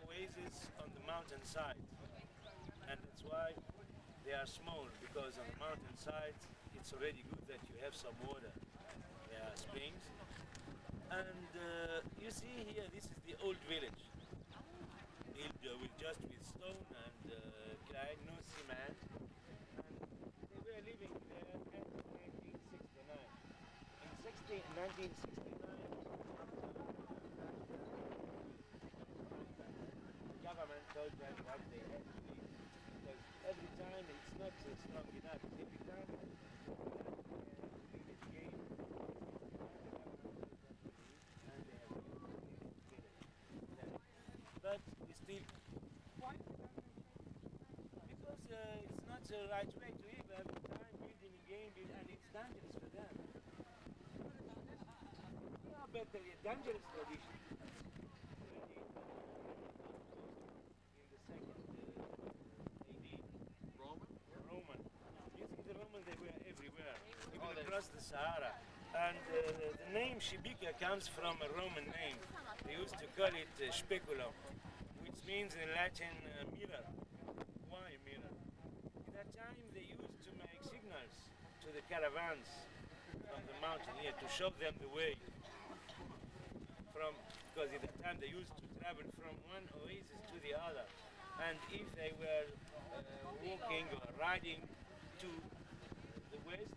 oases on the mountainside, and that's why they are small, because on the mountainside it's already good that you have some water. There are springs. And you see here, this is the old village. Built with just with stone and clay, no cement. And they were living there at 1969. In 1969, the government told them that they had to leave. Because every time it's not strong enough. Every time but we still, because it's not the right way to live every time building a game, and it's dangerous for them. Yeah, but a dangerous tradition. Already in the second AD. Roman. You see, the Romans, they were everywhere, even across the Sahara. And the name Šibenika comes from a Roman name. They used to call it speculum, which means in Latin mirror. Why mirror? At that time they used to make signals to the caravans from the mountain here to show them the way. Because at that time they used to travel from one oasis to the other. And if they were walking or riding to the west,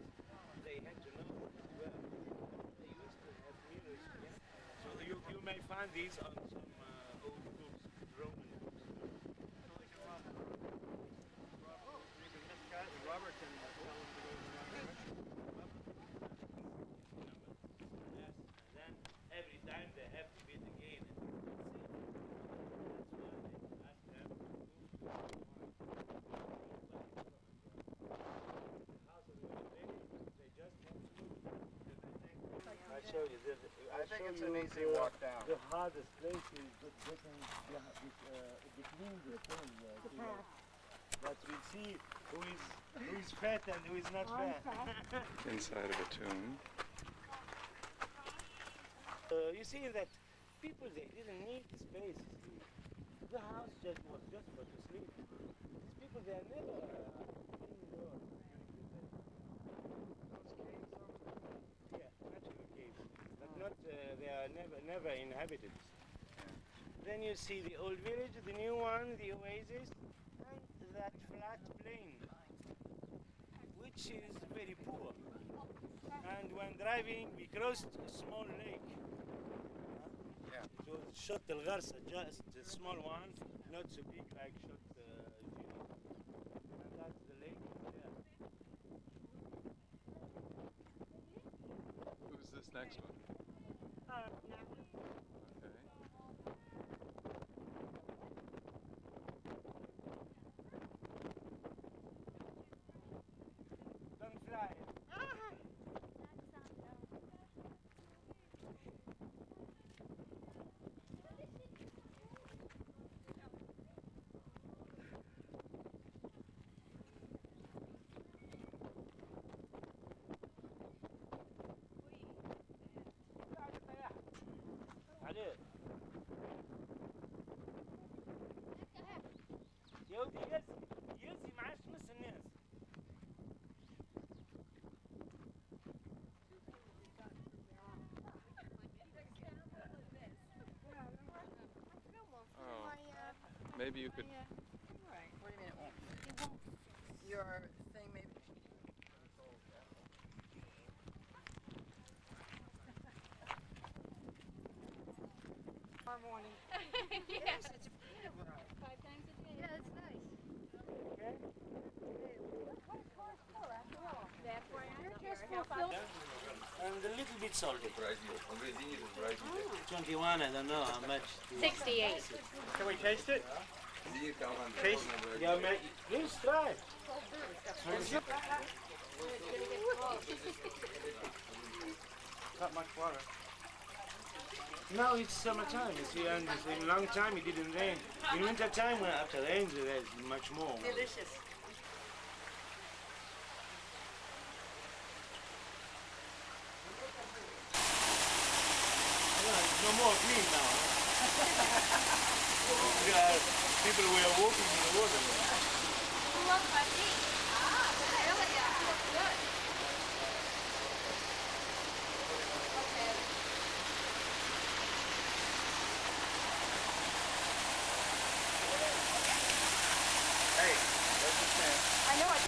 they had to know where they used to have mirrors. Yeah? So you may find these on some old books, Roman books. Robert can tell him to go in the wrong direction. Yes, and then every time they have to build again. That's why they ask them to move to the house of the village. They just have to move. I show you. I think it's an easy walk down. The hardest place is getting between the things. But we see who is fat and who is not fat. Inside of a tomb. You see that people, they didn't need the space. The house was just for to sleep. These people, they are never indoors during the day. Those caves over there? Yeah, natural caves, but not. They are never inhabited. Then you see the old village, the new one, the oasis, and that flat plain, which is very poor. And when driving, we crossed a small lake. Yeah. It was Shot El Garsa, just a small one, not so big like Shot Jiri. And that's the lake there. Who's this next one? Okay. Don't fly. عليه يا ودي يزي معاش نص الناس Oh, maybe you could. Right. What do you mean it won't? Your thing maybe. Tomorrow morning. Yes, it's a beautiful. 5 times a day. Yeah, it's nice. okay? That's why I'm Just here. fulfill. And a little bit salty. 21, I don't know how much. 68. Can we taste it? Taste? Yeah, please try. Not much water. Now it's summertime, you see, and in a long time it didn't rain. In winter time, when after rains, there's much more. Delicious. Yeah, it's no more clean now. these are people who are walking in the water. I know it.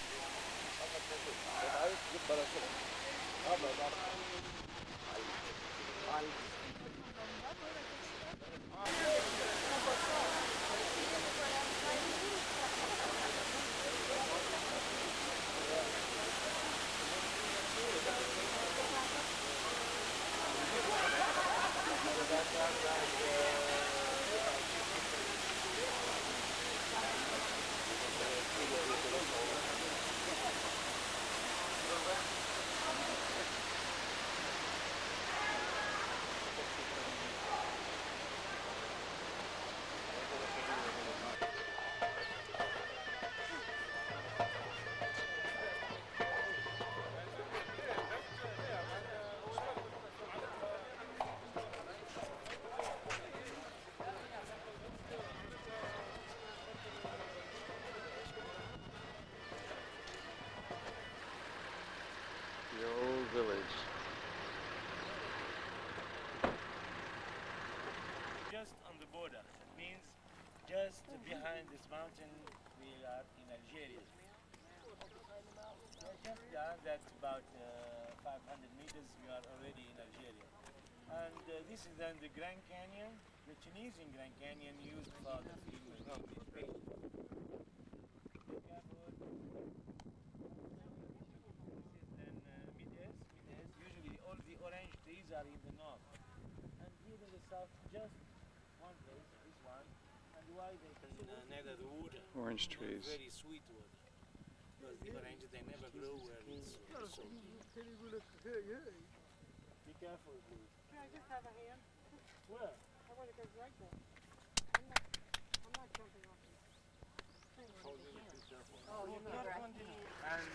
The old village. Just on the border. It means just behind this mountain we are in Algeria. Just beyond that, about 500 meters, we are already in Algeria. And this is then the Grand Canyon, the Tunisian Grand Canyon used for the film English paint. Be careful. This is then Mid-Est. Usually all the orange trees are in the north. And here in the south, just one place, this one. And why they can neither the water. Orange trees. Very sweet water. Because the orange, they never grow where it's salt. Be careful, please. Can I just have a hand? Where? I want to go right there. I'm not jumping off it. Oh, you mean right. And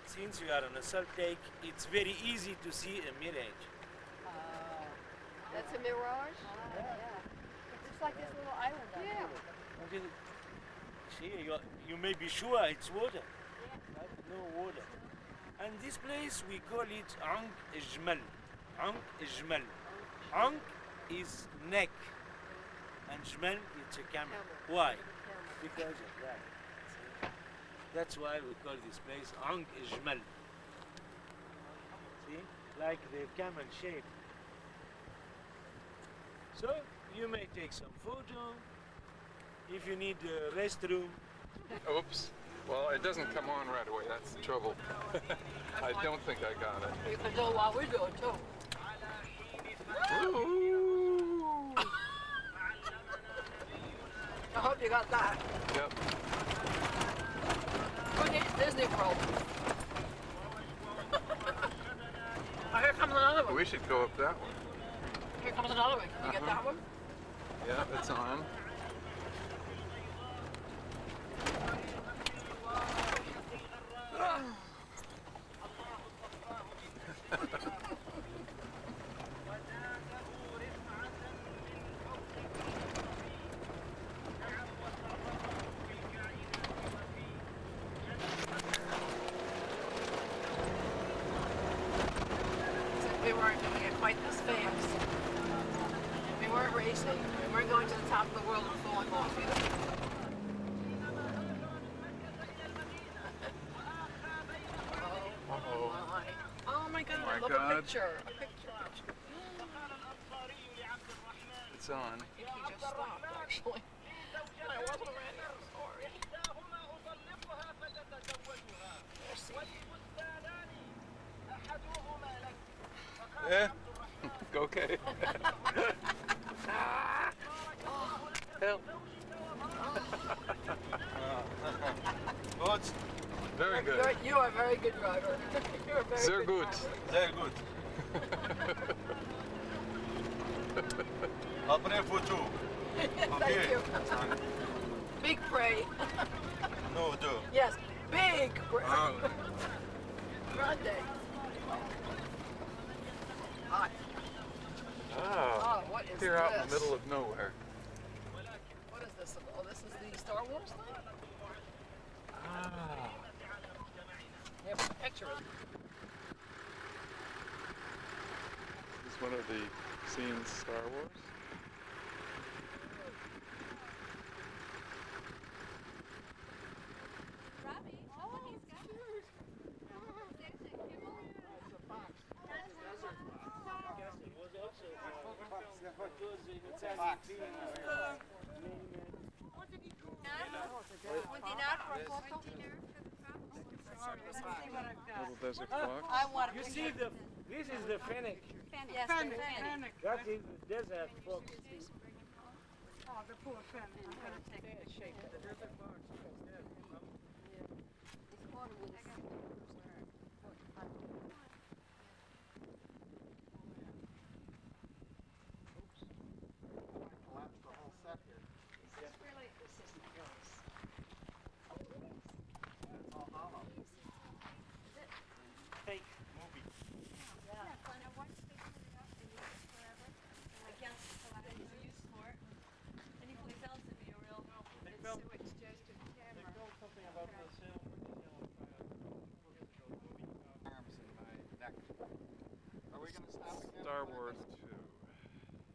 since we are on a salt lake, it's very easy to see a mirage. That's a mirage? Yeah. It's just like this little island out here. Until, see, you may be sure it's water. Right? No water. And this place, we call it Ankh Ijmal. Ankh Ijmal. Ankh is neck. And Jmal, it's a camel. Why? Because of that. See? That's why we call this place Ankh Ijmal. See? Like the camel shape. So, you may take some photo. If you need a restroom. Oops. Well, it doesn't come on right away. That's the trouble. I don't think I got it. You can do it while we do it too. Ooh. I hope you got that. Yep. Who needs Disney World? Oh, here comes another one. We should go up that one. Here comes another one. Can you get that one? Yeah, it's on. We weren't doing it quite this fast. We weren't racing. We weren't going to the top of the world and falling off either. Oh my God! My Look, God. a picture. A picture. It's on. I think he just stopped, actually. I wasn't ready. I'm sorry. Yeah. Okay. Help. Good. Very good. You are a very good driver. You're a very Sehr good gut. Very good. I'll pray for two. driver. Okay. Thank you. Big prey. No, two. Yes, big prey. Grande. Hot. Oh. Oh, what is Here this? out in the middle of nowhere. one of the scenes Star Wars. Robbie, somebody's got it. It was also because in Italian film, Un dinar for a photo? Little desert fox. I want a you picture. see this is the fennec. Yes, the fennec. That is the desert fox. Oh, the poor fennec. I'm going to take a picture. The desert fox is dead, you know? Collapse the whole set here. This isn't yours. It's all hollow. Fake movie. Against the use for it. Anyplace else would be a real sewage just to the camera. Something about the sail. Arms in my neck. Are we going to stop again? Star Wars 2.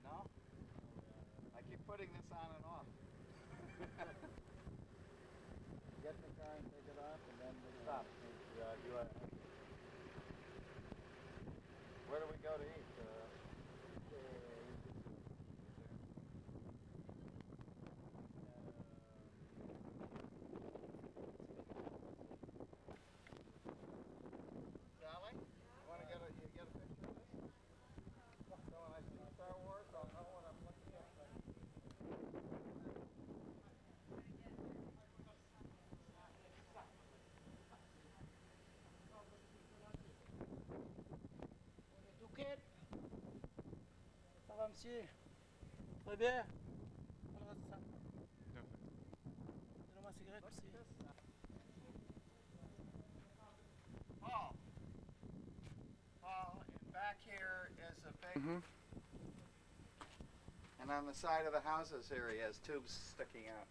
No? I keep putting this on and off. Get in the car and take it off, and then we stop. Where do we go to eat? Sally, you want to get a picture of this? So when I see Star Wars, I'll know what I'm looking at. Touquet. Ça va, monsieur? Très bien. Alors, ça. Donne-moi ma cigarette, monsieur. Paul. Paul, and back here is a big. And on the side of the houses here, he has tubes sticking out.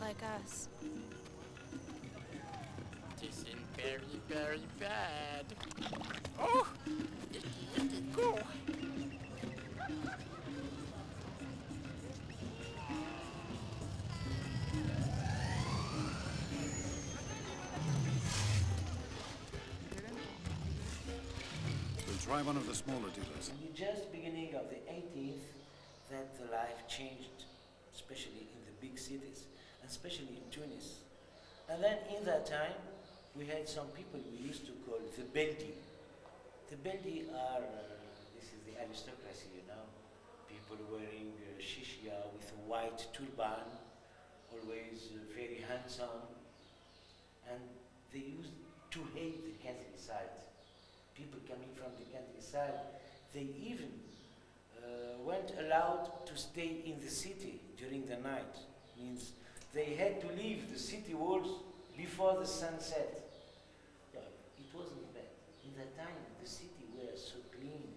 Like us. This is very, very bad. Oh! Let it go! We'll try one of the smaller dealers. In the just beginning of the 18th, that the life changed, especially in the big cities, especially in Tunis. And then in that time, we had some people we used to call the Beldi. The Beldi are, this is the aristocracy, you know, people wearing shishya with a white turban, always very handsome, and they used to hate the countryside. People coming from the countryside, they even weren't allowed to stay in the city during the night. Means they had to leave the city walls before the sun set. It wasn't bad. In that time, the city were so clean.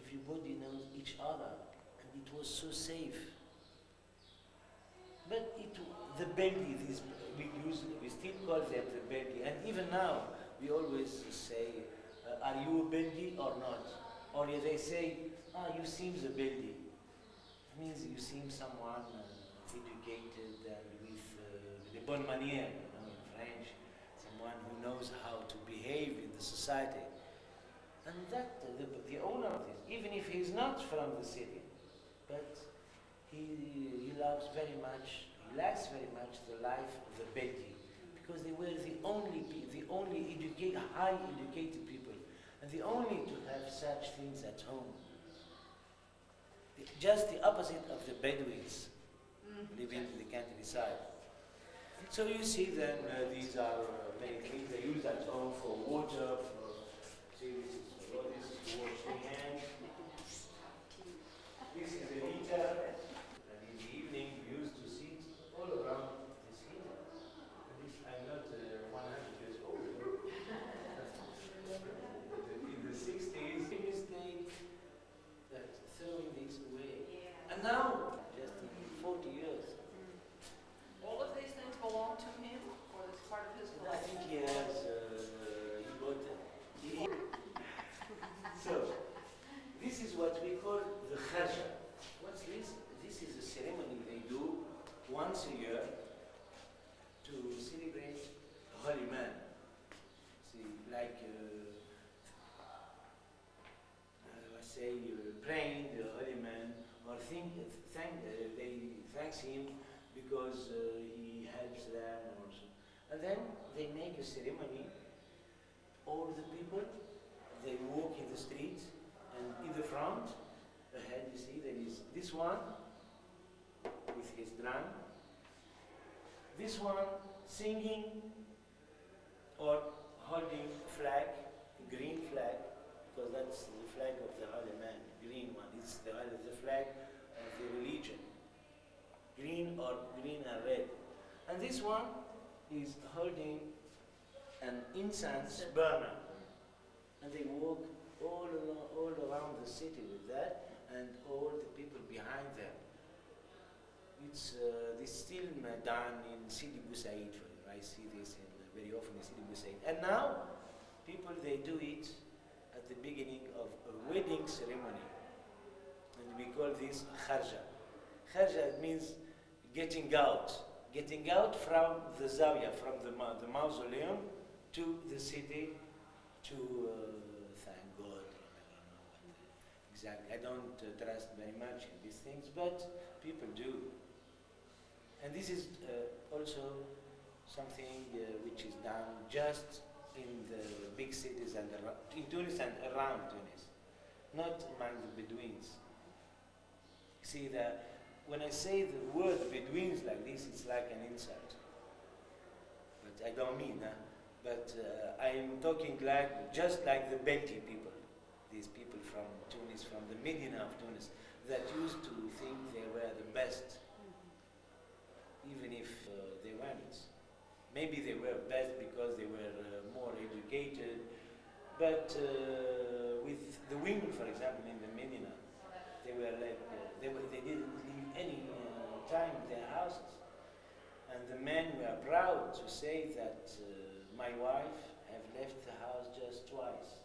Everybody knows each other, and it was so safe. But the Belgi, we still call them the Belgi, and even now we always say are you a Belgi or not? Or they say, you seem a Belgi. It means you seem someone educated and with the bonne manière, in French, someone who knows how to behave in the society. And that, the owner of this, even if he's not from the city, but he loves very much, he likes very much the life of the Belgi, because they were the only high educated people, and the only to have such things at home. Just the opposite of the Bedouins living in the countryside. So you see then these are many things they use at home for water, see this is to wash the hands. This is a heater, and in the evening we used to sit all around this heater. I'm not 100 years old. In the 60s, a mistake that throwing this away. And now, just in 40 years. All of these things belong to him, or is part of his I collection? think he has, he bought it. So, this is what we call the Kharja. What's this? This is a ceremony they do once a year to celebrate a holy man. See, like, praying the holy man, or they thanks him because he helps them, or so. And then they make a ceremony. All the people, they walk in the streets, and in the front, ahead you see there is this one with his drum, this one singing or holding a flag, a green flag, because that's the flag of the holy man, green one. It's the flag of the religion, green and red. And this one is holding an incense burner, and they walk all around the city with that, and all the people behind them. It's this still done in Sidi Bou Said. I see this very often in Sidi Bou Said. And now, people they do it at the beginning of a wedding ceremony, and we call this Kharja. Kharja means getting out from the Zawiya, from the mausoleum to the city to thank God. Exactly. I don't trust very much in these things, but people do. And this is also something which is done just in the big cities and in Tunis and around Tunis, not among the Bedouins. See that when I say the word Bedouins like this, it's like an insult. But I don't mean that. But I'm talking just like the Belti people, these people from Tunis, from the Medina of Tunis, that used to think they were the best, even if they weren't. Maybe they were best because they were more educated, but with the women, for example, in the Medina, they were like, they didn't leave any time in their houses. And the men were proud to say that my wife have left the house just twice.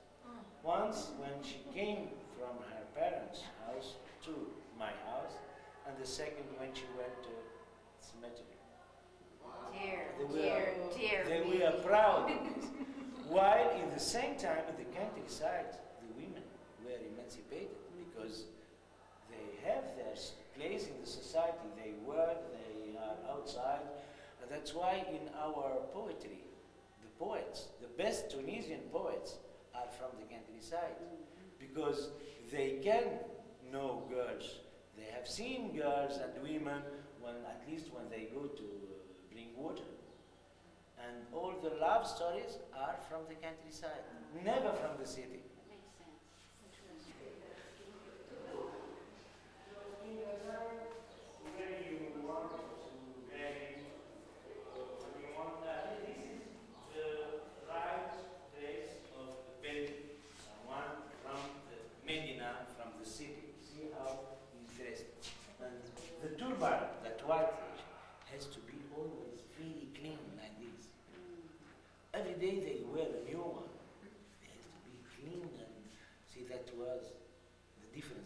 Once when she came from her parents' house to my house, and the second when she went to cemetery. They were proud of this. While in the same time, in the countryside, the women were emancipated because they have their place in the society. They work, they are outside. And that's why in our poetry, the poets, the best Tunisian poets are from the countryside, because they can know girls. They have seen girls and women at least when they go to bring water. And all the love stories are from the countryside, never from the city. That white has to be always really clean like this. Every day they wear a new one. It has to be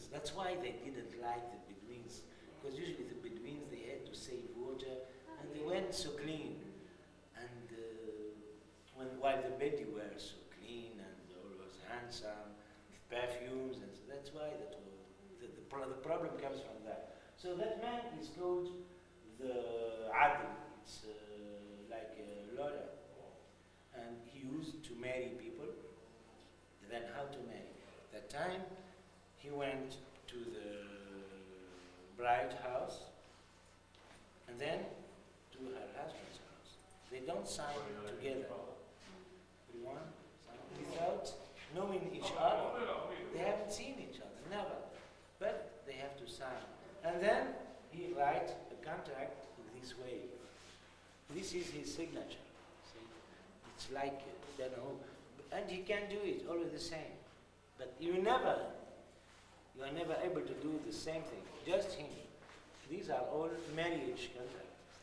Bedouins. That's why they didn't like the Bedouins, because usually the Bedouins, they had to save water, and they weren't so clean. And while the Bedouins were so clean and always handsome, with perfumes, and so that's why the problem comes from that. So that man is called the Adil. It's like a lawyer. And he used to marry people. And then how to marry? That time he went to the bride's house and then to her husband's house. They don't sign together. Everyone without knowing each other. They haven't seen each other, never. But they have to sign. And then he writes a contract in this way. This is his signature. See? It's like, and he can do it always the same. But you are never able to do the same thing, just him. These are all marriage contracts.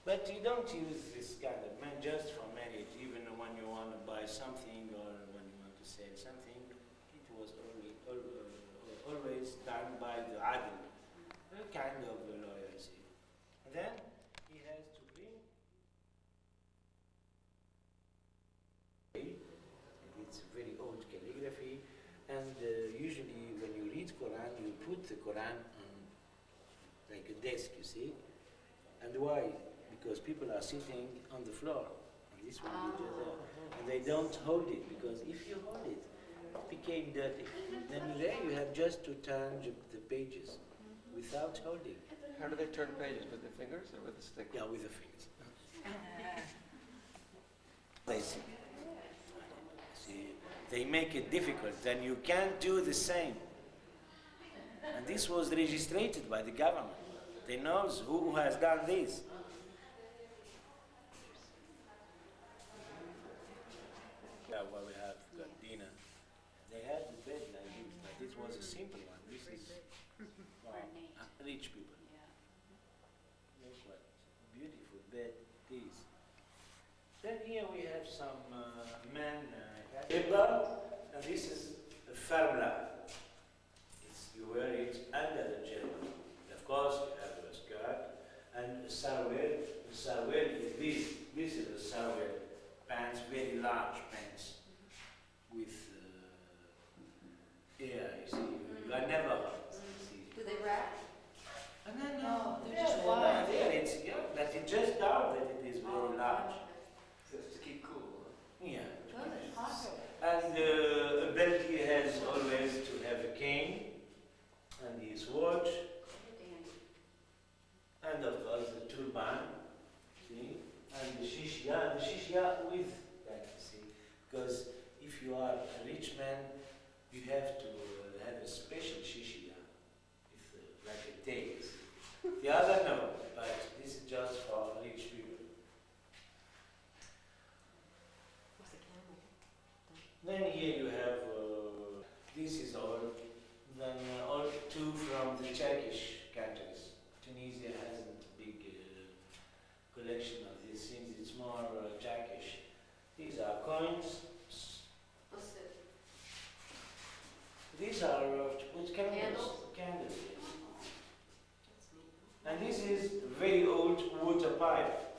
But you don't use this kind of man just for marriage, even when you want to buy something or when you want to sell something. It was always done by the Adil, a kind of a lawyer, see. And then he has to bring. It's very old calligraphy, and usually when you read Quran, you put the Quran on like a desk, you see. And why? Because people are sitting on the floor, and this one you do there, and they don't hold it, because if you hold it, it became dirty. Then there you have just to turn the pages without holding. How do they turn pages? With their fingers or with a stick? Yeah, with the fingers. They see, they make it difficult, then you can't do the same. And this was registered by the government. They knows who has done this. Yeah, well, we have got dinner. They had the bed like this, but this was a simple one. This is rich people. Look what beautiful bed it is. Then here we have some men. And this is a farmla. You wear it under the jilbab. Of course, you have a skirt and a sarwel. The sarwel is this. This is a sarwel pants, very large pants with air. You see, you are never hot. Do they wrap? No, they're just wide. There, it's but it's just down that it is very large. Just to keep cool. Yeah. Well, it's hot. And a belt he has always to have a cane and his watch. And of course the turban, see, and the shishya with that, see, because if you are a rich man, you have to have a special shishya, with like a tail. The other no, but this is just for rich people. Then here you have, this is all, then all two from the Czechish countries. Tunisia hasn't a big collection of these things, it's more Czechish. These are coins. These are with candles. Candles, yes. And this is very old water pipe.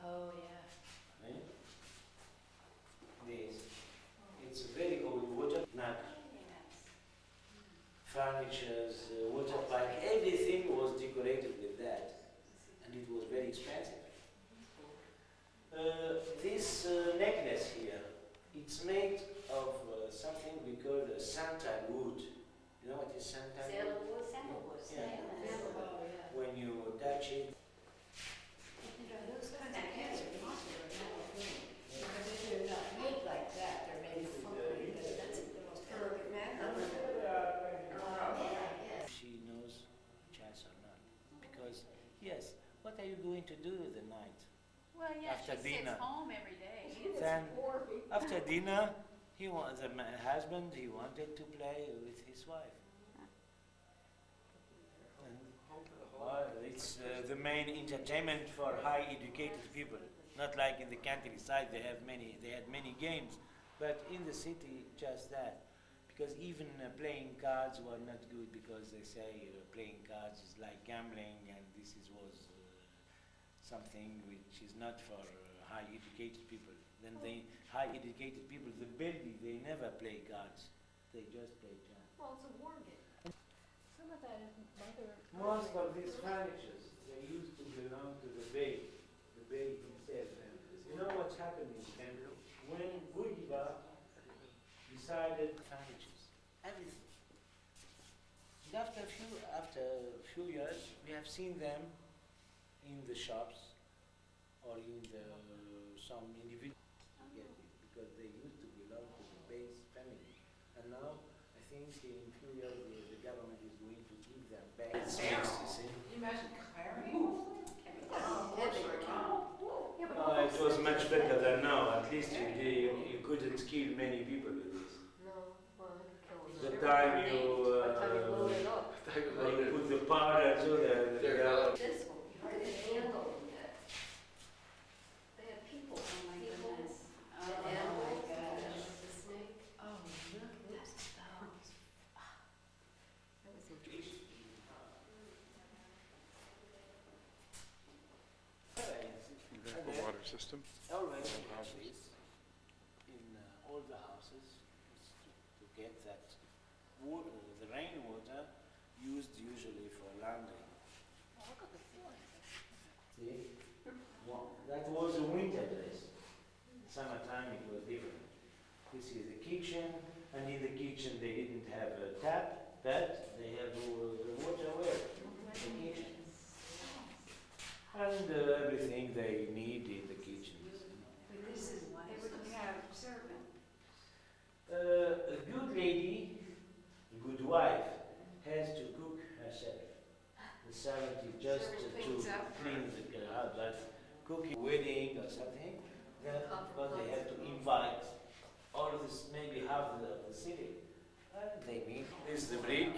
Oh, yeah. Right? This. It's a very old water pipe. Furnitures, water pipe, everything was decorated with that. And it was very expensive. This necklace here, it's made of something we call santal wood. You know what is santal wood? Sandalwood. Yeah. When you touch it, Those kinds of cats are popular now, I think. Because if they're not made like that, they're made funky. That's the most perfect manner. she knows chess or not. Because, yes, what are you going to do the night? Well, yeah, After she dinner. sits home every day. Then, after dinner, the husband, he wanted to play with his wife. And, well, it's the main entertainment for high educated people. Not like in the countryside, they had many games, but in the city, just that. because even playing cards were not good because they say playing cards is like gambling, and was something which is not for high educated people. Then the high educated people, the Belgians, they never play cards. They just play chance. Well, it's a war game. Some of that is mother. Most of these furniture, they used to belong to the Bey himself. You know what's happened in Cameroon? When Bolivia decided furniture, everything. After a few years, we have seen them in the shops or in some individual, because they used to belong to the Bey's family. And now, I think in a few years, the government is going to give them back. It's mixed, you see. Can you imagine carrying? It was much better than now. At least you couldn't kill many people with this. No, well, The time you put the powder to the this one, you could handle it. They had people. Oh my People. goodness. The Oh animals, my gosh. the snake. Oh, look at those. That was interesting. The water system. Always houses, in all the houses, to get that water, the rainwater, used usually for laundry. Oh, look at the ceiling. See? That was a winter place. Summertime it was different. This is the kitchen, and in the kitchen they didn't have a tap, but they have the water where? In the kitchen. And everything they need in the kitchen. But this is, they wouldn't have servant. A good lady, a good wife, has to cook herself. The servant is just Servant to cleans up. clean the house, but cooking, wedding or something, then of course they have to invite all this, maybe half the city. And they meet. This is the brick.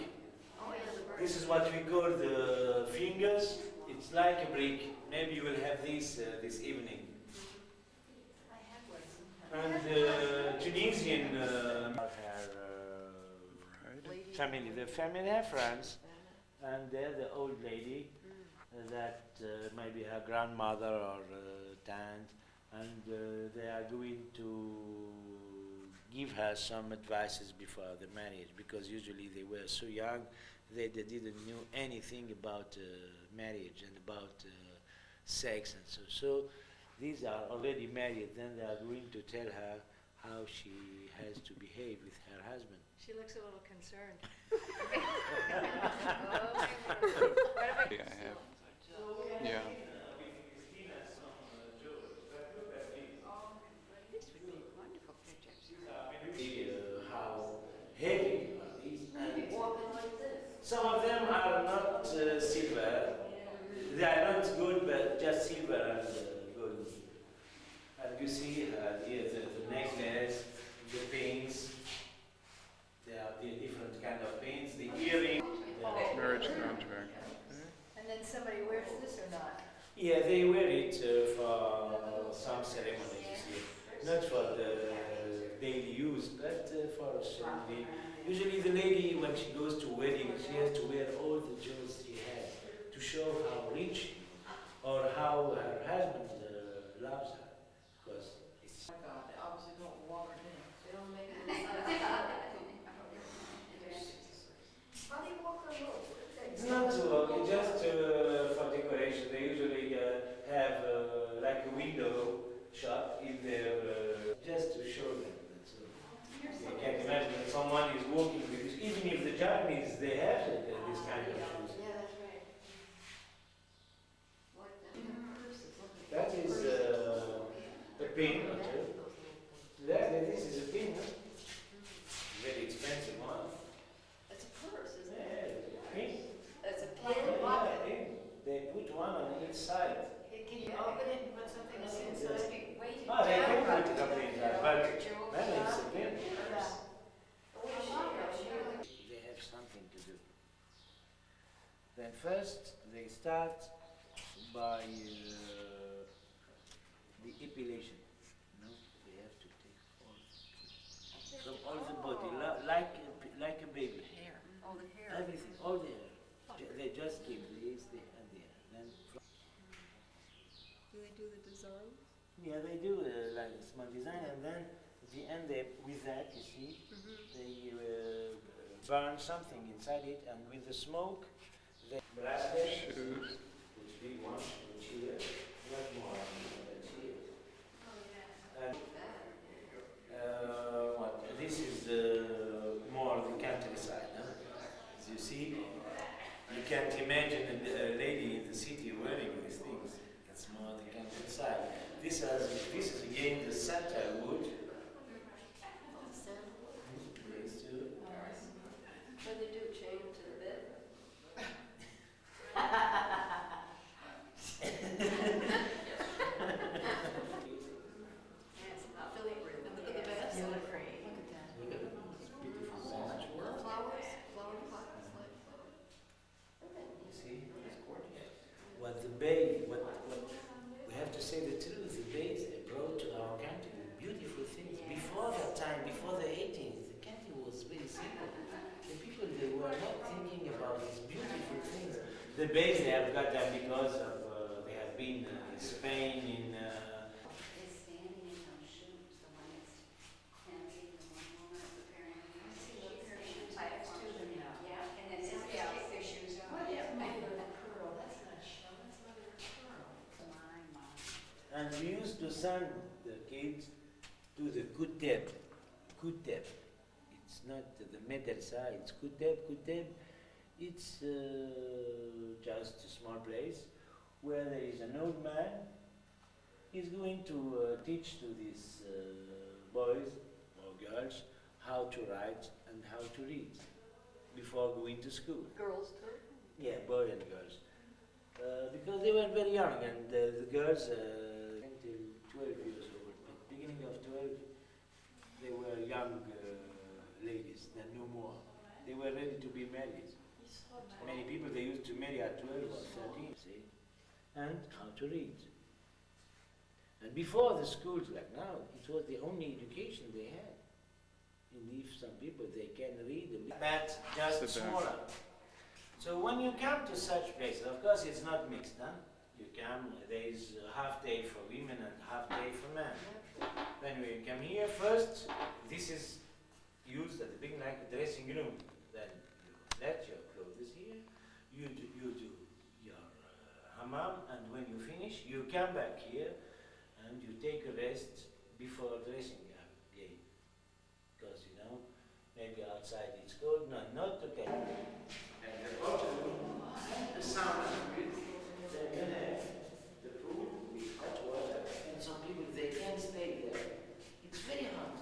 Oh, yeah, the bird. This is what we call the fingers. It's like a brick. Maybe you will have this this evening. I had one. And Tunisian family, the family have friends, and they're the old lady that maybe her grandmother or aunt, and they are going to give her some advices before the marriage, because usually they were so young they didn't know anything about marriage and about sex and so. So these are already married, then they are going to tell her how she has to behave with her husband. She looks a little concerned. Yeah, I have. Yeah. This would make wonderful pictures. How heavy are these? And some of them are not silver. They are not good, but just silver and gold. And you see here the necklace, the pins. There are the different kind of pins. The earring. Marriage contract. And then somebody wears this or not? Yeah, they wear it for some ceremonies, you see. Not for the daily use, but for a ceremony. Usually the lady, when she goes to wedding, she has to wear all the jewels she has to show how rich or how her husband loves her. Because it's... Oh my God, they obviously don't water it in. They don't make it. How do you walk on those? It's not to walk, it's just for decoration. They usually have like a window shop in there just to show them. That's all. You can imagine that someone is walking with this, even if the Japanese, they have this kind of shoes. Yeah, that's right. That is a pin or two. This is a pin, huh? Very expensive one. It's a purse, isn't Yeah, it? it's a pin. It's a Yeah, pin. pin. They put one on each side. Can you open it and put something else inside? Oh, they can put it on the inside, but then it's a pin. They have something to do. Then first they start by the epilation. You know, they have to take all from all the body, like like a baby. Hair. Oh, the hair. Everything, all the hair. They just keep this and the hair. Then Do they do the design? yeah, they do like a small design, and then at the end, with that, you see, they burn something inside it, and with the smoke, they bracelets, which big one in Chile, not more in Chile. And what? This is more the countryside, huh? As you see, you can't imagine a lady in the city wearing these things. It's more the countryside. This is again the sandalwood. Yes, too. What do they do, chain them to the bed? Yes, not feeling great. Look at the bed. Look at this beautiful match. Flowers, flower pots, like. You see, it's gorgeous. What we have to say the truth. The Bays they brought to our country beautiful things. Before that time, before the 18th, the country was very simple. The people they were not thinking about these beautiful things. The Bays they have got them because of they have been in Spain in. Is standing in those shoes, the one that's standing, the one woman preparing. I see what her shoes types to them now. Yeah, and then they kick their shoes off. What is mother of pearl? That's not shell, that's mother of pearl. My mom. And we used to send the kids to the Kuteb. Kuteb. It's not the Medrasa, it's Kuteb. Kuteb, it's just a small place where there is an old man. He's going to teach to these boys or girls how to write and how to read before going to school. Girls too? Yeah, boys and girls. Because they were very young, and the girls until 12 years old. But beginning of 12, they were young ladies, then no more. They were ready to be married. Many people they used to marry at 12 or 13, see, and how to read. And before the schools like now, it was the only education they had. And if some people they can read, but just smaller. So when you come to such places, of course it's not mixed, huh? You come, there is a half day for women and half day for men. When we come here first, this is used at the beginning like a dressing room. Then you let your clothes here, you do your hammam, and when you finish, you come back here and you take a rest before dressing again. Because you know, maybe outside it's cold, no, not okay. And the bottom, the sauna, then you have the pool with hot water, and some people they can't stay there. It's very hot,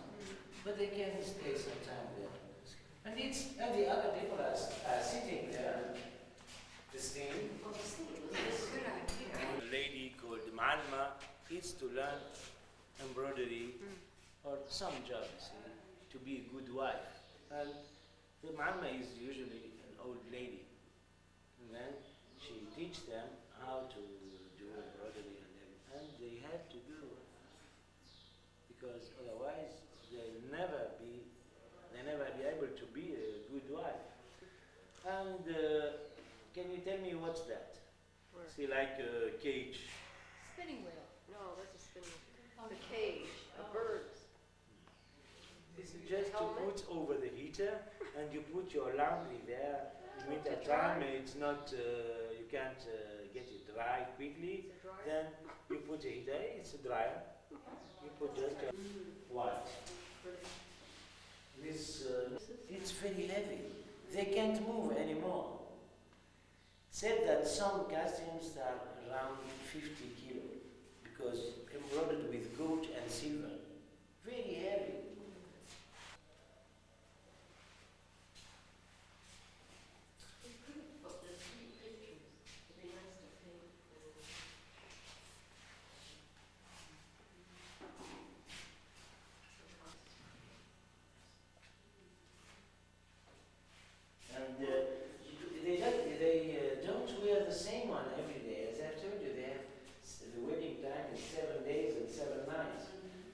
but they can stay some time there. And the other people are sitting there, the steam. Well, the steam, that's a good idea. A lady called Malma is to learn embroidery or some job, you see, to be a good wife. And the Malma is usually an old lady. And then she teach them how to do embroidery and everything. And they have to do it. Because otherwise they'll never be able to be a good wife. And can you tell me what's that? Where? See, like a cage. Spinning wheel. No, that's a spinning wheel. The cage of birds. This is just to Helmet? put over the heater, and you put your laundry there. In winter To dry. time, it's not, you can't get it dry quickly. It's a dryer. Then you put it there, it's a dryer. You put just a white. This, it's very heavy. They can't move anymore. Said that some costumes are around 50 kilo because embroidered with gold and silver. Very heavy. They don't wear the same one every day. As I've told you, they have the wedding time is 7 days and 7 nights.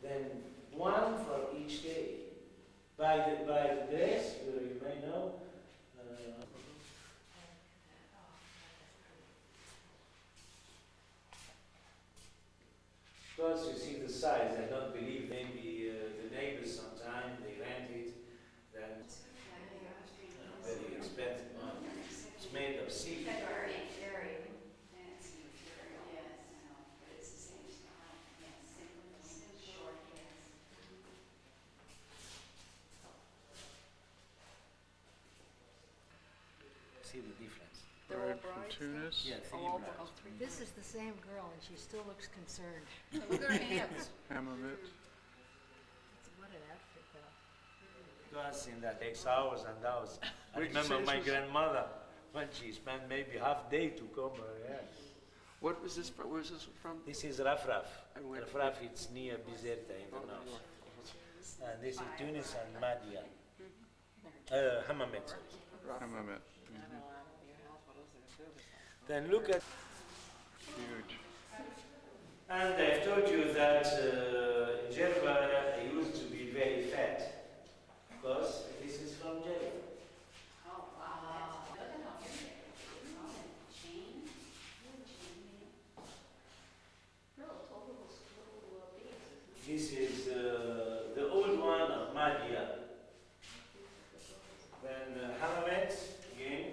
Then one for size. I don't believe maybe the neighbors sometimes they rent it. Then very expensive. It's made of seaweed. Very fancy material. Yes, I know, but it's the same style. Yes, simple, short, yes. See the difference. They're all Bride from brides? Tunis. Yeah, three Oh, brides. three. This is the same girl, and she still looks concerned. Look at her hands. Hammamet. What an outfit, though. Because in that takes hours and hours. I Where'd you remember say this my was? grandmother when she spent maybe half day to comb her hair. What was this from? Where is this from? This is Rafraf. And where- Rafraf, it's near Bizerta in the Oh, north. north. And this is Tunis and Madia. Hammamet. sorry. Hammamet. Then look at, Huge. and I've told you that in Jerba I used to be very fat. Because this is from Jerba. Oh, wow, that's, look at how big it is. Oh, chain, chain. No, it's all little beads. This is the old one of Madia. Then Hammamet again.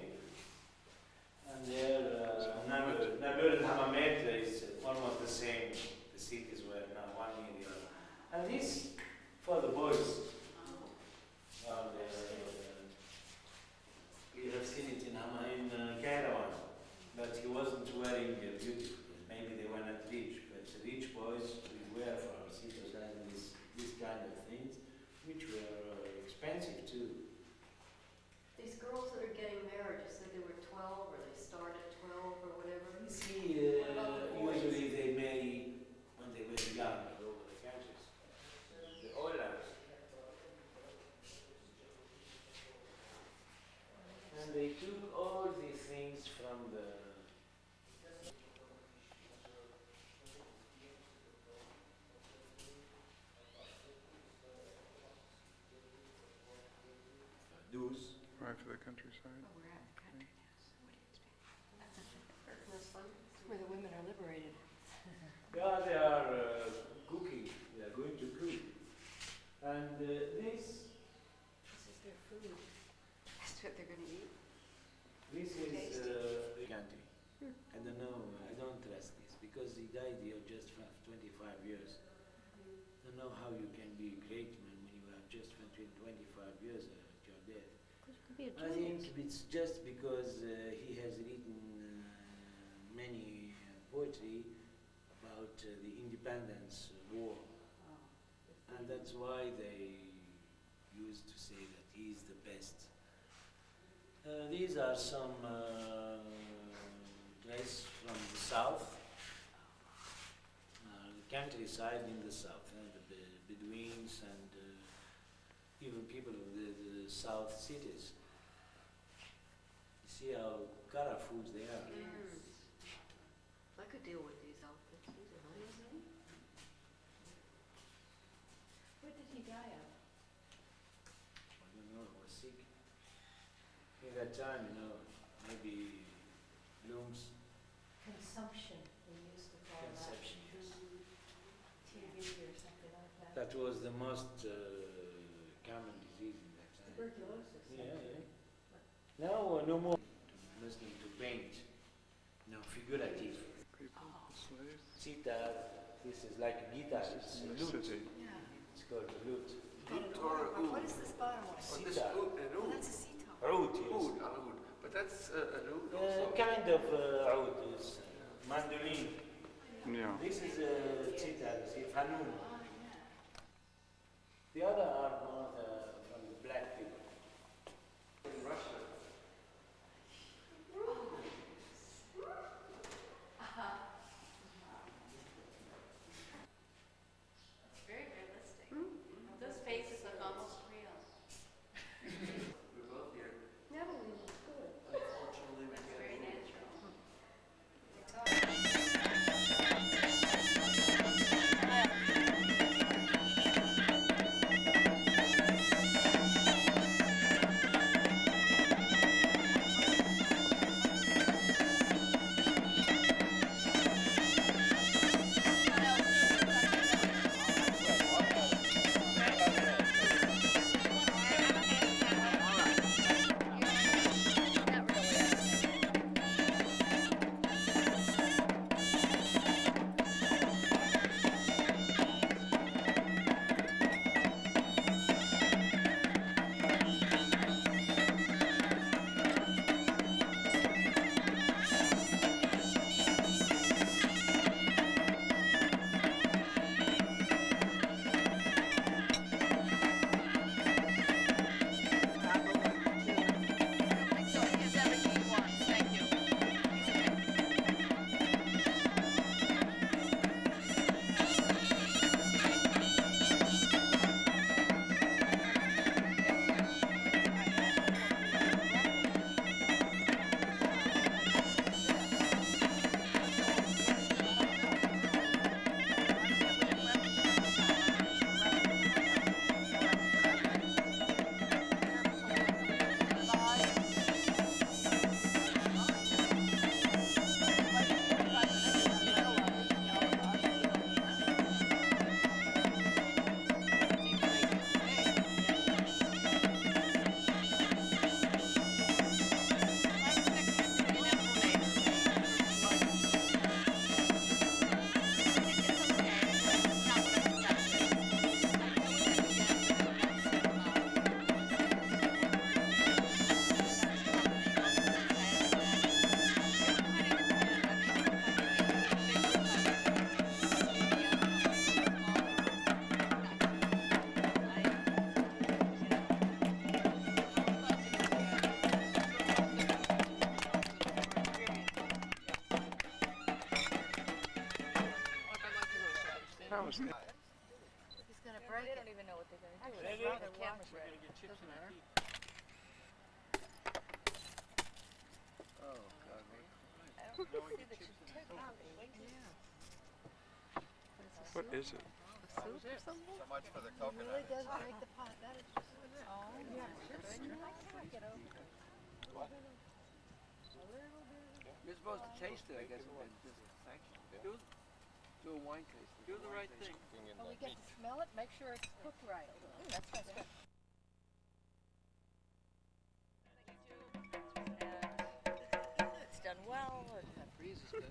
And there, Nabil and Hammamet is almost the same. The cities were now one near the other. And this for the boys. You have seen it in Caravan, but he wasn't wearing beautiful. Maybe they were not rich, but the rich boys we wear for our cities and this kind of things, which were expensive too. These girls that are getting married, you said they were 12 or they start at 12 or whatever. You see, usually they marry when they were young all over the countries. The Oilers. And they took all these things from the Do's. Right for the countryside. Oh, we're out in the country now, so what do you expect? That's fun. Where the women are liberated. Yeah, they are cooking. They are going to cook. And this This is their food. That's what they're gonna eat. is Tasty. the country. I don't know. I don't trust this because he died here just for 25 years. I don't know how you can be a great man when you have just 25 years you're dead. Could be a I think it's just because he has written many poetry about the independence war. And that's why they used to say that he is the best. These are some places from the south, countryside in the south, the Bedouins and even people of the south cities. You see how colorful they are. I could deal with these outfits. These are nice. What did he die of? I don't know, I was sick. In that time, maybe looms, Consumption, we used to call conception. that. TB or something like that. That was the most common disease in that time. Tuberculosis. Yeah. Now, no more. Listening to paint, figurative. People, slaves. Sitar, this is like a guitar, it's a lute. City. Yeah. It's called a lute. What is this bottom one? Sitar. Oh, that's a sitar. Oud, yes. Oud. But that's an oud also. Kind of oud, is mandolin. Yeah. This is a sitar, it's hanun. The other are more from the black people. In Russia. It's very realistic. Those faces look almost real. We're both here. Yeah, but we look good. Unfortunately, we It's can't. very natural. It's all was good. He's gonna break They it. don't even know what they're gonna do. Actually, It's I'd wrong, rather the camera's watch it. ready. Doesn't matter. Oh, God, man. I don't see that you took it. What is it? Soup or something? So much for the It coconut. really does break the pot. That is just. Oh, yeah. I can't get over it. You're supposed to taste it, I guess, and just sanction. Do a wine tasting. Do the right thing. When we get to smell it, make sure it's cooked right. That's good. It's done well. That freeze is good.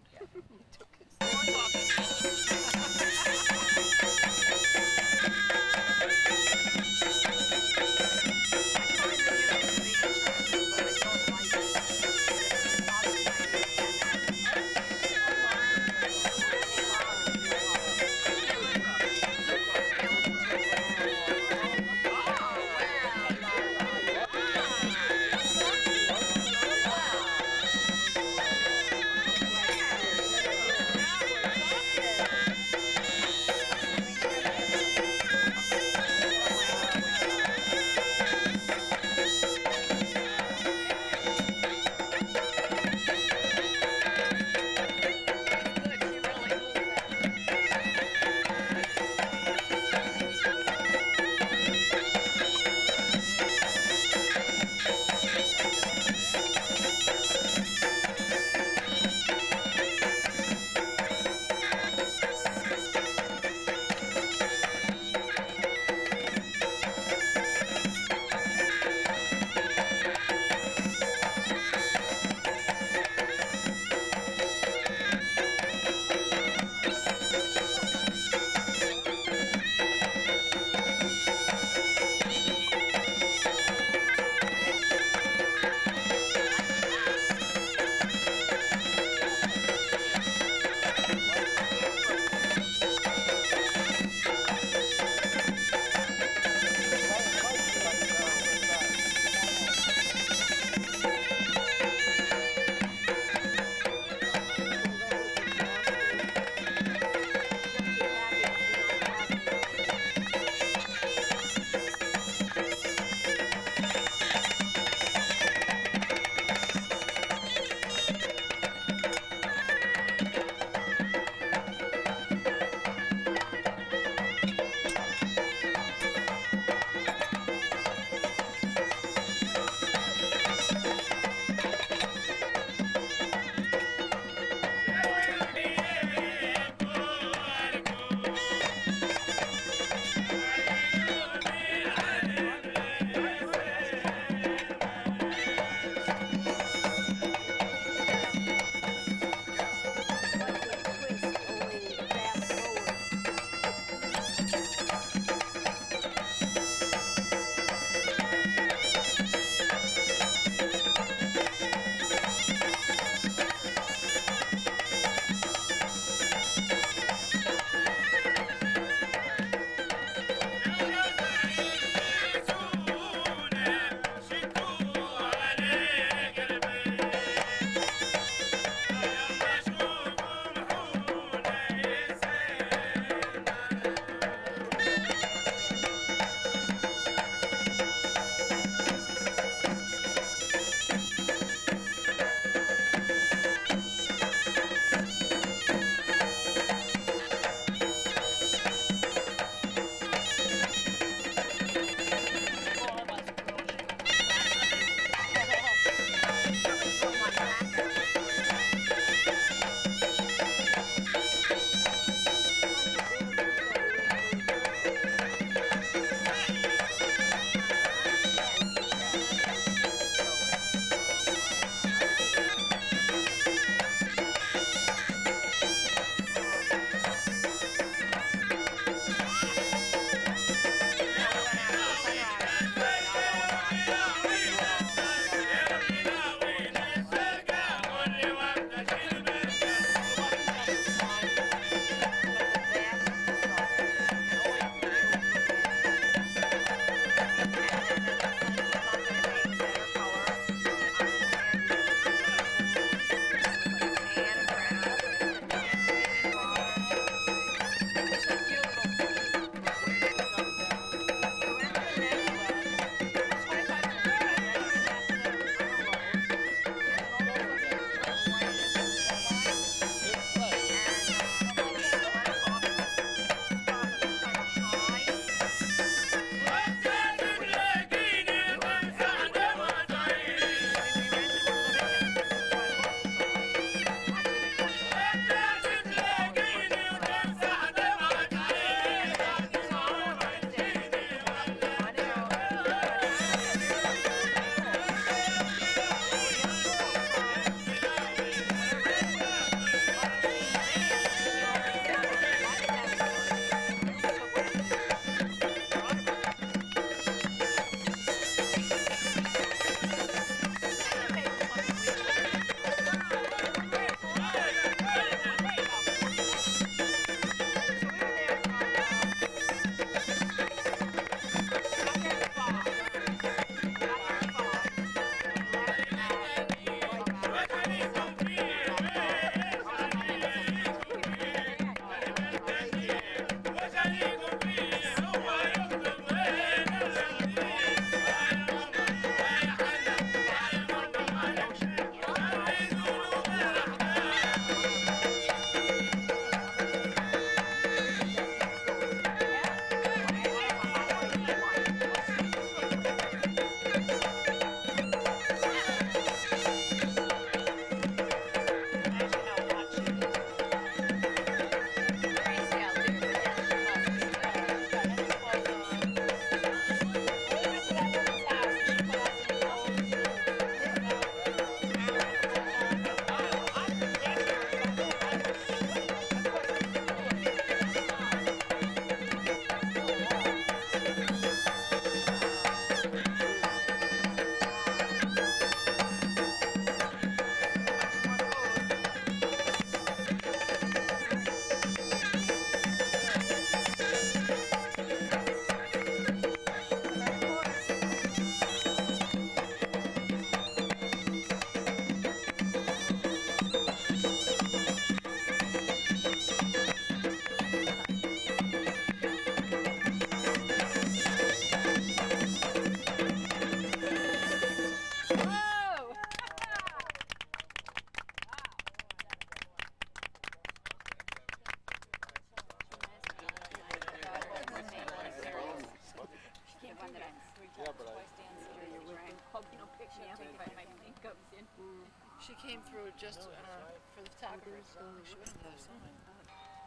She came through just for the photographers. So she wouldn't have something.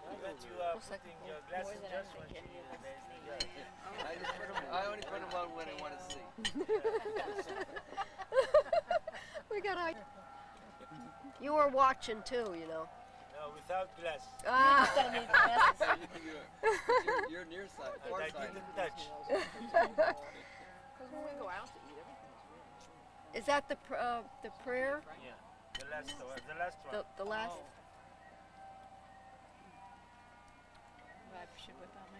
Now that you are putting your glasses just one to you, there's the guy. I only put them on when I want to see. We got our... You were watching too, you know. No, without glasses. Ah. You're nearsighted. But I didn't touch. Because when we go out to eat, everything's real. Is that the prayer? Yeah, the last one. The last? I should whip out my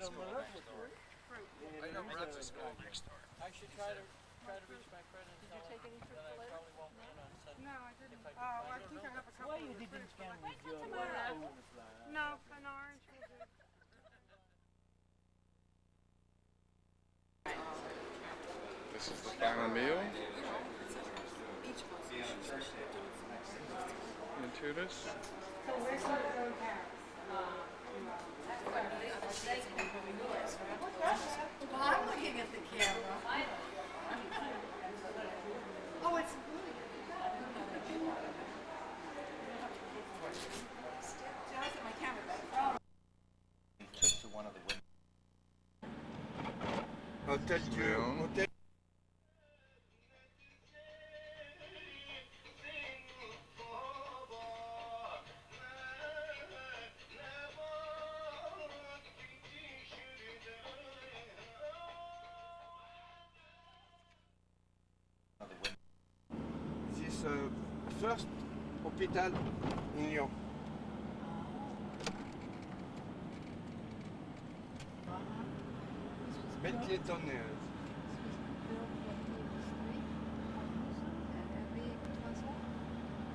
I should try to reach my friend and tell him. Take any fruit Then I later? probably won't win on Sunday. No, I didn't. If I Oh, I can think I have a couple. Why you didn't scan with your No, an orange will do. This is the final meal. Into this. So where's the road house? Well, I'm looking at the camera. Oh, it's really my camera back. Took to one of the women. Hotel Hotel. This first hospital in Lyon. Bétonneuse.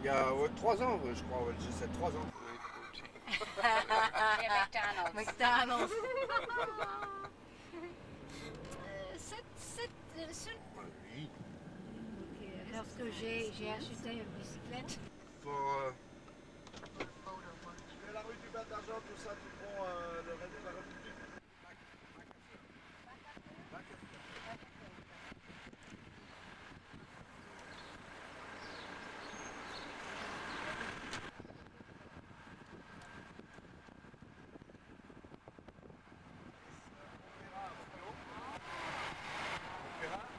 Il y a 3 ans, je crois, j'ai 3 ans. McDonald's. McDonald's. Oui. Parce que j'ai acheté une bicyclette. Pour, La rue du Bas d'Argent, tout ça, tu prends le reste de la République.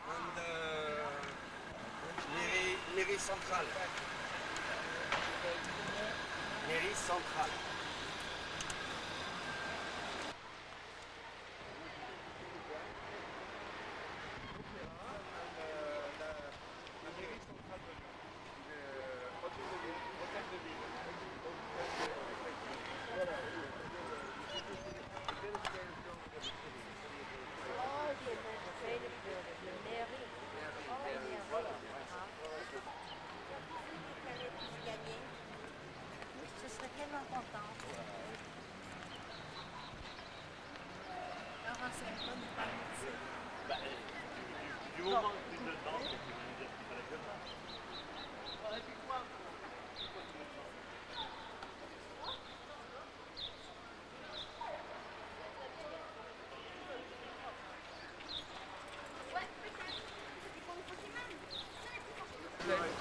and mairie centrale. Mairie centrale. Je serais tellement contente. Alors, c'est une bonne part. Du moment que tu le demandes, c'est que tu veux dire qu'il fallait que je mange.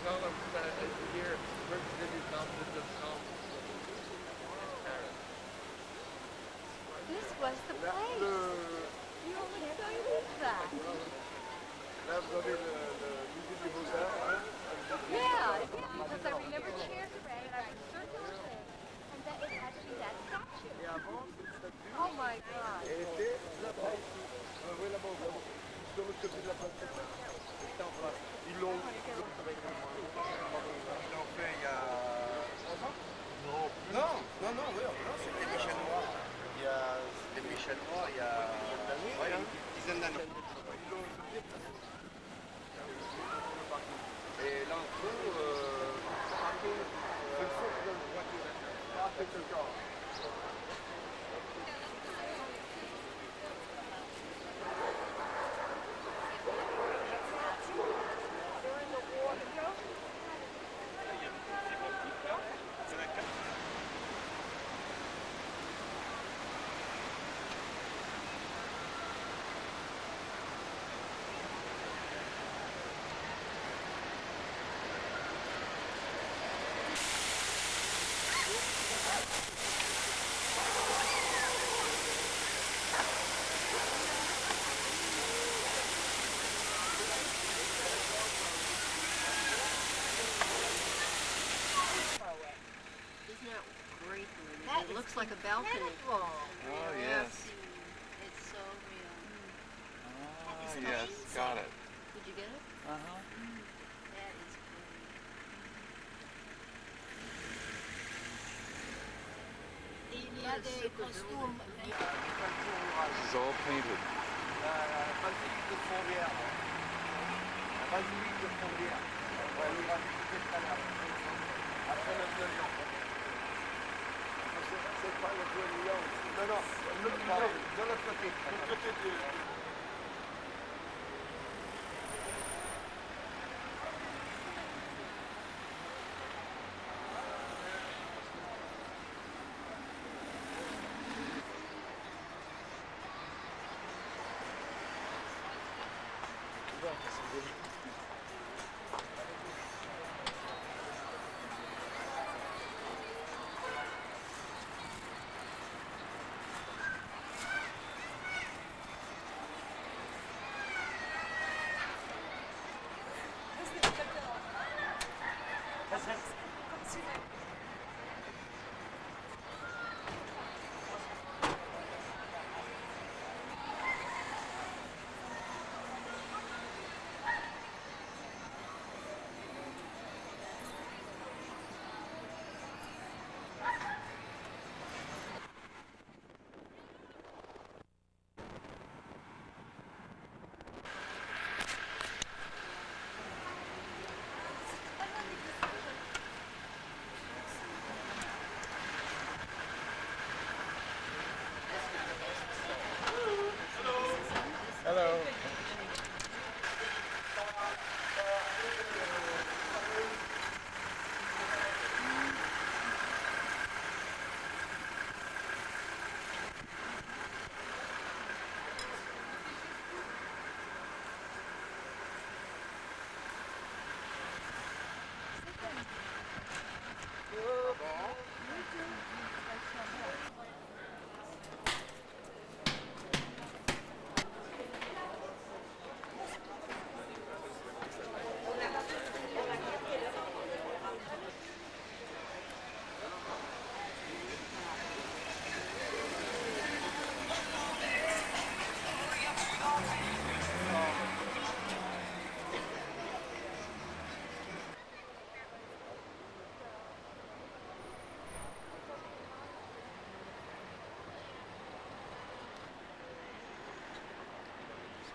Tell them that here, Virginia Confidence of Conference in Paris. This was the place. You only have to leave that. Là, vous avez le musée des Beaux-Arts. Yeah, because I remember Cherry and I was circling it. And that it had to be that statue. Et avant, cette statue, Oh my God. elle était là-bas. Oui, là-bas, sur l'autre côté de la place. C'était en face. Ils l'ont fait il y a 3 ans. Non, c'était Michel Noir. C'était Michel Noir il y a une dizaine d'années. Et là, en dessous, c'est le fond de la voiture. Ah, c'est le cas. It looks like a balcony. Oh, yes. It's so real. Ah, yes, got it. Did you get it? Uh-huh. That is pretty. Il y a des costumes. This is all painted. Basilique de Fourvière. La basilique de Fourvière. Ouais, on ira visiter tout à l'heure. Après le Vieux Lyon. C'est pas le Vieux Lyon. Non, non, de l'autre côté. De l'autre côté du... Hello.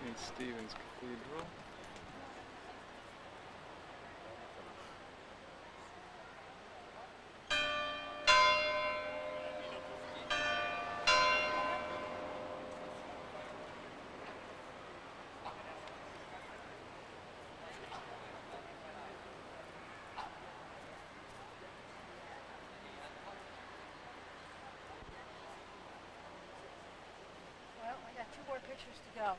St. Stephen's Cathedral. Well, I got 2 more pictures to go.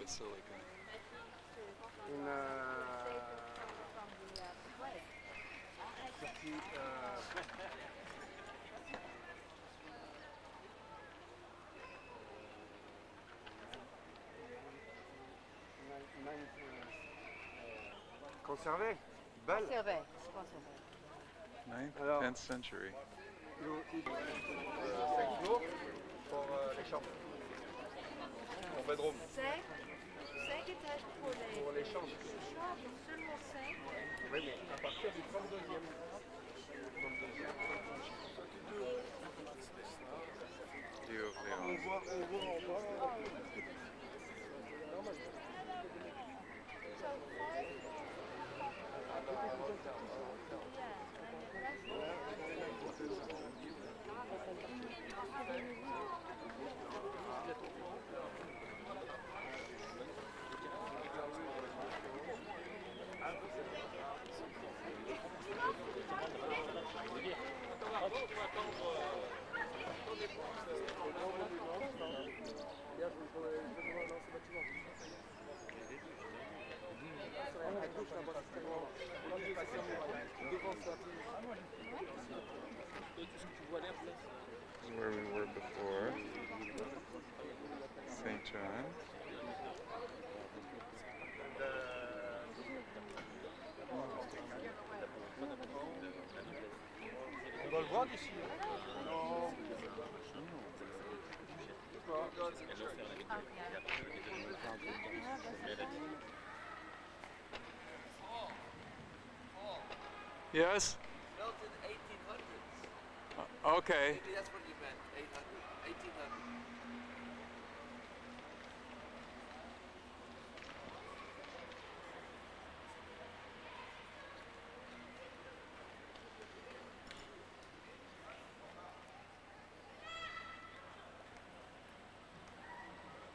Basilica. Conservé? Belle? Conservé, conservé. 9th, Alors. 10th century. 5 jours pour les chambres. Pour bedroom. 5 étages Pour les chambres. chambres, seulement 5. Oui, mais à partir du 32e. View of On Leon. voit. This is where we were before. St. John. On doit le voir d'ici. Non. Yes? Built in 1800s. Okay. Maybe that's what you meant. 800, 1800.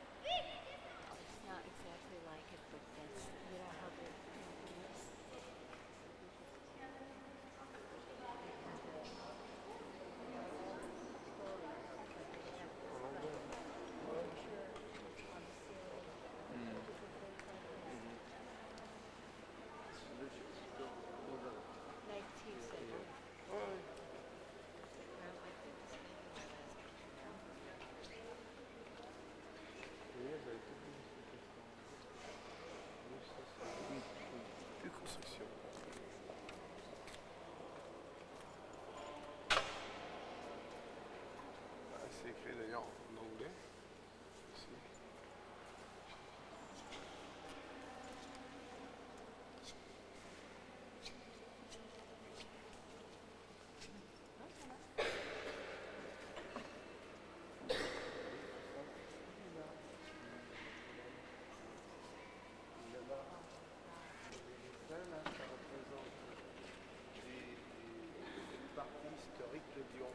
It's not exactly like it, but that's, you know how the C'est écrit d'ailleurs en anglais. Ici. Ça représente des parties historiques de Lyon.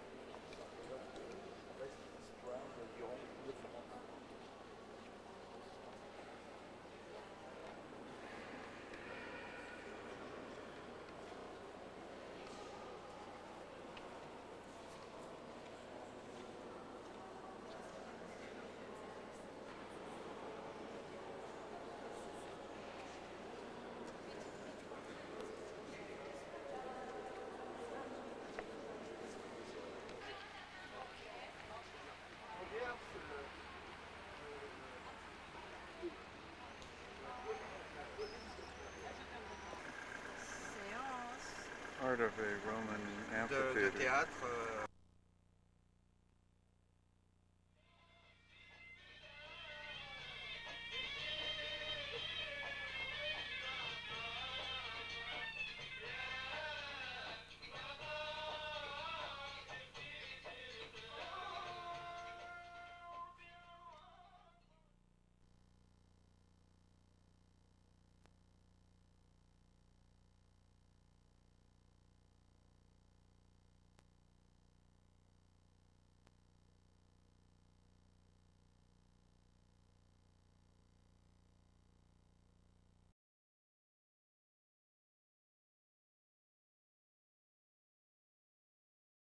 Histoire de Lyon, de France. Part of a Roman De amphitheater. théâtre